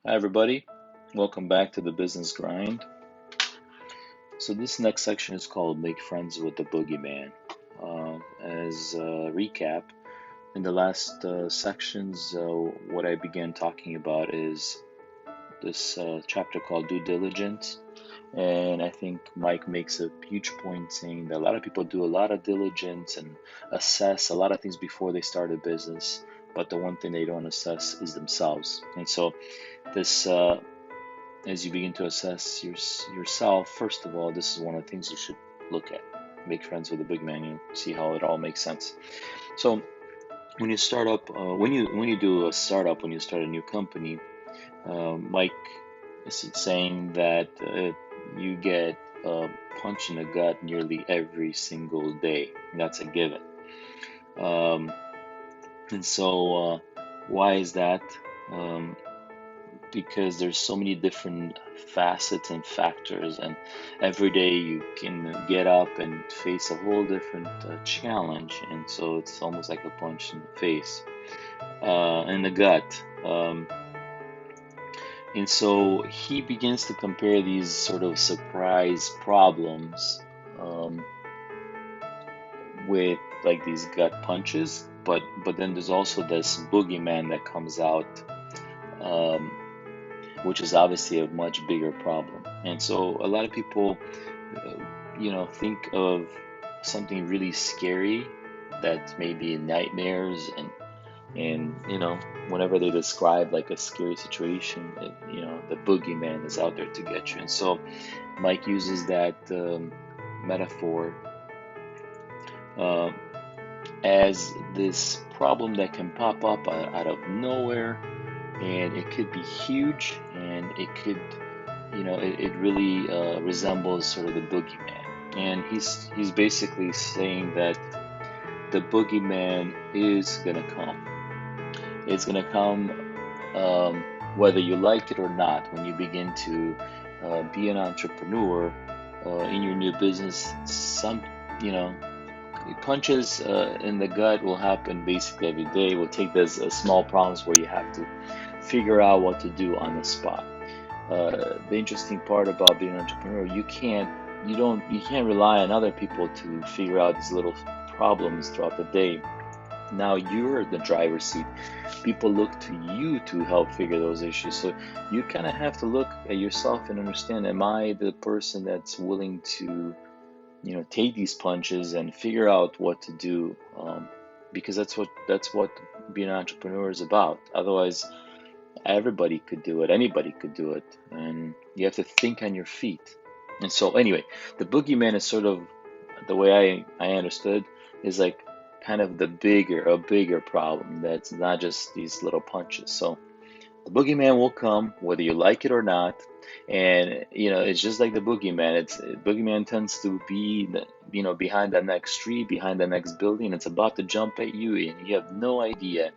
Hi, everybody. Welcome back to the Business Grind. So, this next section is called Make Friends with the Boogeyman. As a recap, in the last sections, what I began talking about is this chapter called Due Diligence. And I think Mike makes a huge point saying that a lot of people do a lot of diligence and assess a lot of things before they start a business, but the one thing they don't assess is themselves. And so, this as you begin to assess yourself, first of all, this is one of the things you should look at. Make friends with a big man. You see how it all makes sense. So when you start up, when you do a startup, when you start a new company, Mike is saying that you get a punch in the gut nearly every single day. That's a given. Um, and so why is that? Um, because there's so many different facets and factors, and every day you can get up and face a whole different challenge, and so it's almost like a punch in the face, in the gut. And so he begins to compare these sort of surprise problems, um, with like these gut punches, but then there's also this boogeyman that comes out, um, which is obviously a much bigger problem. And so a lot of people, uh, think of something really scary that may be nightmares, and whenever they describe like a scary situation, the boogeyman is out there to get you. And so Mike uses that metaphor uh, as this problem that can pop up out of nowhere, and it could be huge, and it could, it really resembles sort of the boogeyman. And he's basically saying that the boogeyman is gonna come. It's gonna come, whether you like it or not. When you begin to be an entrepreneur in your new business, some, you know, punches in the gut will happen basically every day. We'll take those small problems where you have to figure out what to do on the spot. The interesting part about being an entrepreneur, you can't rely on other people to figure out these little problems throughout the day. Now you're the driver's seat. People look to you to help figure those issues. So you kind of have to look at yourself and understand, am I the person that's willing to, take these punches and figure out what to do? Because that's what being an entrepreneur is about. Otherwise, everybody could do it. Anybody could do it, and you have to think on your feet. And so, anyway, the boogeyman is sort of the way I understood is like kind of a bigger problem that's not just these little punches. So the boogeyman will come whether you like it or not, and it's just like the boogeyman. Boogeyman tends to be behind the next tree, behind the next building. It's about to jump at you, and you have no idea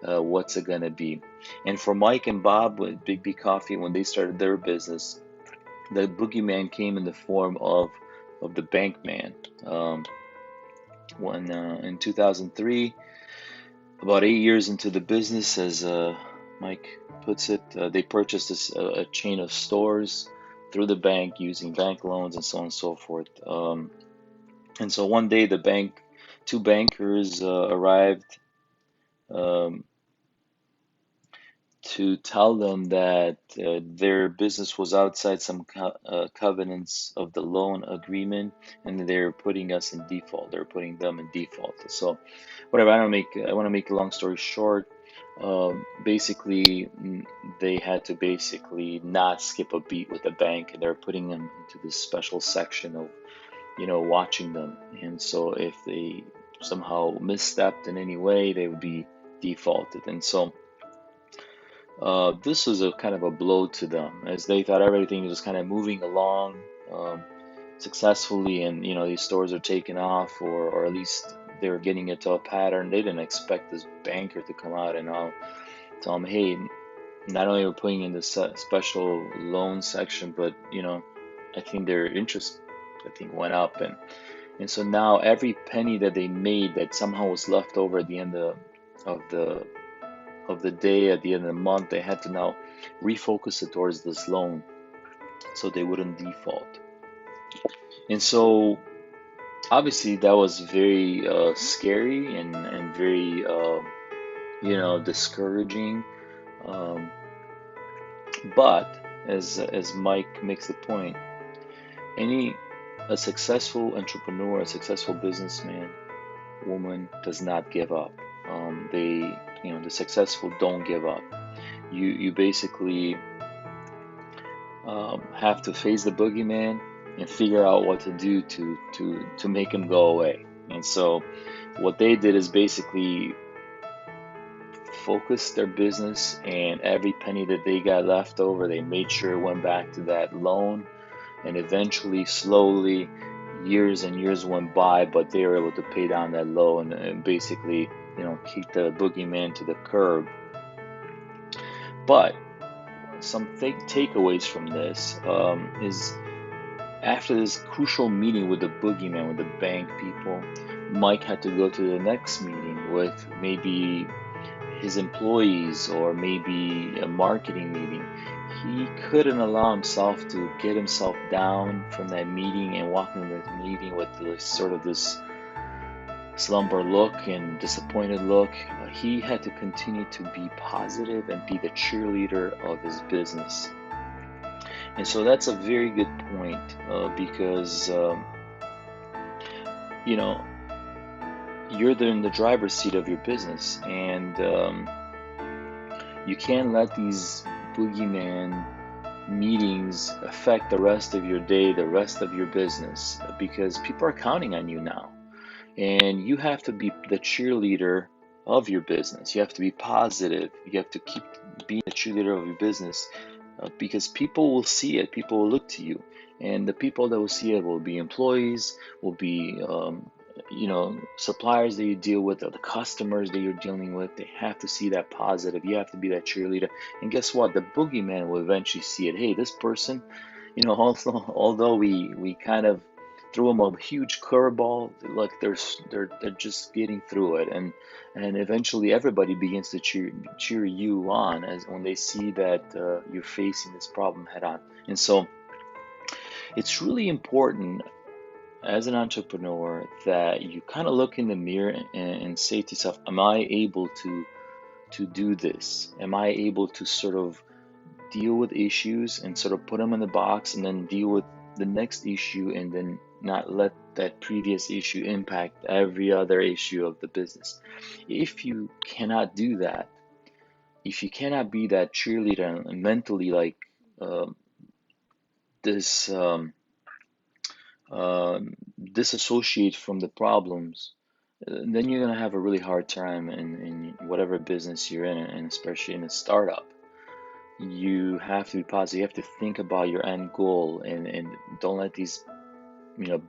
what's it gonna be. And for Mike and Bob with Big B Coffee, when they started their business, the boogeyman came in the form of the bank man. When in 2003, about 8 years into the business, as Mike puts it, they purchased a chain of stores through the bank using bank loans and so on and so forth. And so one day, two bankers arrived, um, to tell them that their business was outside some covenants of the loan agreement, and they're putting us in default. They're putting them in default. So, whatever. I want to make a long story short. Basically, they had to basically not skip a beat with the bank, and they're putting them into this special section of, watching them. And so, if they somehow misstepped in any way, they would be defaulted. And so this was a kind of a blow to them, as they thought everything was kind of moving along um, successfully, and these stores are taking off, or at least they were getting into a pattern. They didn't expect this banker to come out and now tell them, hey, not only are we putting in this special loan section, but I think their interest, I think, went up, and so now every penny that they made that somehow was left over at the end of the of the day, at the end of the month, they had to now refocus it towards this loan so they wouldn't default. And so obviously that was very scary and very discouraging. Um, but as Mike makes the point, any a successful entrepreneur, a successful businessman, woman does not give up. The successful don't give up. You basically have to face the boogeyman and figure out what to do to make him go away. And so what they did is basically focus their business, and every penny that they got left over, they made sure it went back to that loan. And eventually, slowly, years and years went by, but they were able to pay down that loan and basically, kick the boogeyman to the curb. But some takeaways from this is after this crucial meeting with the boogeyman, with the bank people, Mike had to go to the next meeting with maybe his employees or maybe a marketing meeting. He couldn't allow himself to get himself down from that meeting and walk into the meeting with this slumber look and disappointed look. He had to continue to be positive and be the cheerleader of his business. And so that's a very good point because you're in the driver's seat of your business, and you can't let these boogeyman meetings affect the rest of your day, the rest of your business, because people are counting on you now. And you have to be the cheerleader of your business. You have to be positive. You have to keep being the cheerleader of your business because people will see it. People will look to you. And the people that will see it will be employees, will be suppliers that you deal with, or the customers that you're dealing with. They have to see that positive. You have to be that cheerleader. And guess what? The boogeyman will eventually see it. Hey, this person, also, although we kind of threw them a huge curveball, like they're just getting through it, and eventually everybody begins to cheer you on as when they see that you're facing this problem head on. And so it's really important as an entrepreneur that you kind of look in the mirror and say to yourself, am I able to do this? Am I able to sort of deal with issues and sort of put them in the box and then deal with the next issue and then not let that previous issue impact every other issue of the business? If you cannot do that, if you cannot be that cheerleader and mentally like this disassociate from the problems, then you're going to have a really hard time in whatever business you're in, and especially in a startup. You have to be positive. You have to think about your end goal, and don't let these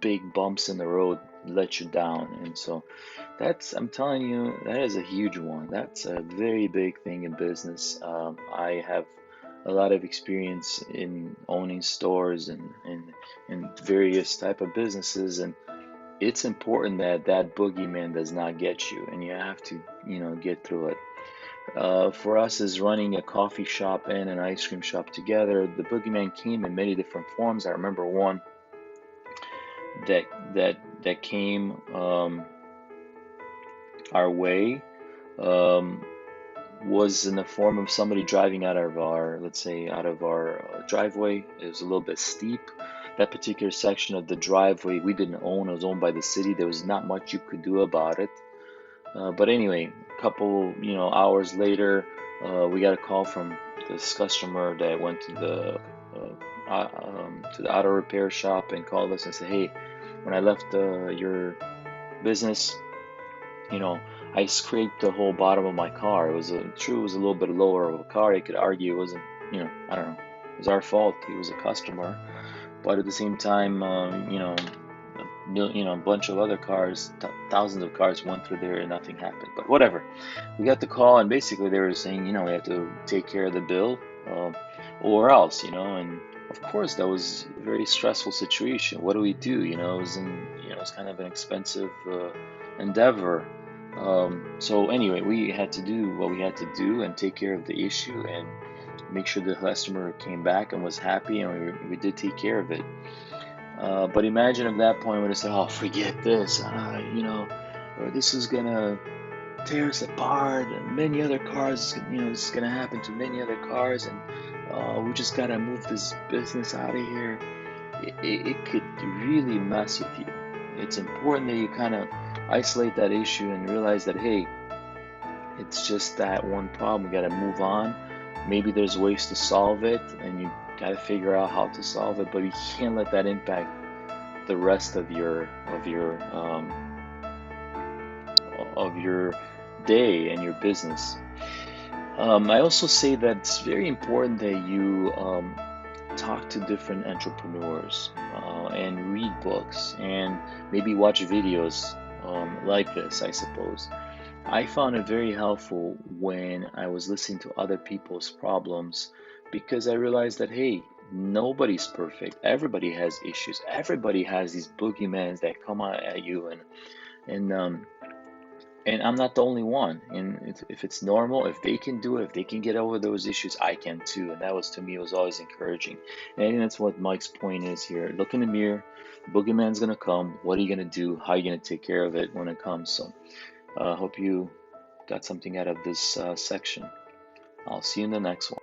big bumps in the road let you down. And so I'm telling you, that is a huge one. That's a very big thing in business. I have a lot of experience in owning stores and various type of businesses, and it's important that that boogeyman does not get you, and you have to get through it. For us, as running a coffee shop and an ice cream shop together, the boogeyman came in many different forms. I remember one that came our way was in the form of somebody driving out of our, let's say, out of our driveway. It was a little bit steep. That particular section of the driveway we didn't own. It was owned by the city. There was not much you could do about it. But anyway, a couple hours later, we got a call from this customer that went to the auto repair shop and called us and said, "Hey, when I left your business, I scraped the whole bottom of my car. It was it was a little bit lower of a car. You could argue it wasn't, I don't know, it was our fault. He was a customer, but at the same time, a bunch of other cars, thousands of cars went through there and nothing happened. But whatever, we got the call and basically they were saying, we have to take care of the bill, or else, and of course that was a very stressful situation. What do we do? It was it was kind of an expensive endeavor. So anyway, we had to do what we had to do and take care of the issue and make sure the customer came back and was happy, and we did take care of it. But imagine at that point when I said, "Oh, forget this," or this is gonna tear us apart, and many other cars, this is gonna happen to many other cars, and we just gotta move this business out of here. It could really mess with you. It's important that you kind of isolate that issue and realize that, hey, it's just that one problem. We got to move on. Maybe there's ways to solve it, and you got to figure out how to solve it. But you can't let that impact the rest of your day and your business. I also say that it's very important that you talk to different entrepreneurs and read books and maybe watch videos like this, I suppose. I found it very helpful when I was listening to other people's problems because I realized that, hey, nobody's perfect. Everybody has issues. Everybody has these boogeymans that come out at you, and um, and I'm not the only one. And if it's normal, if they can do it, if they can get over those issues, I can too. And that was, to me, was always encouraging. And I think that's what Mike's point is here. Look in the mirror. The boogeyman's gonna come. What are you gonna do? How are you gonna take care of it when it comes? So, I hope you got something out of this section. I'll see you in the next one.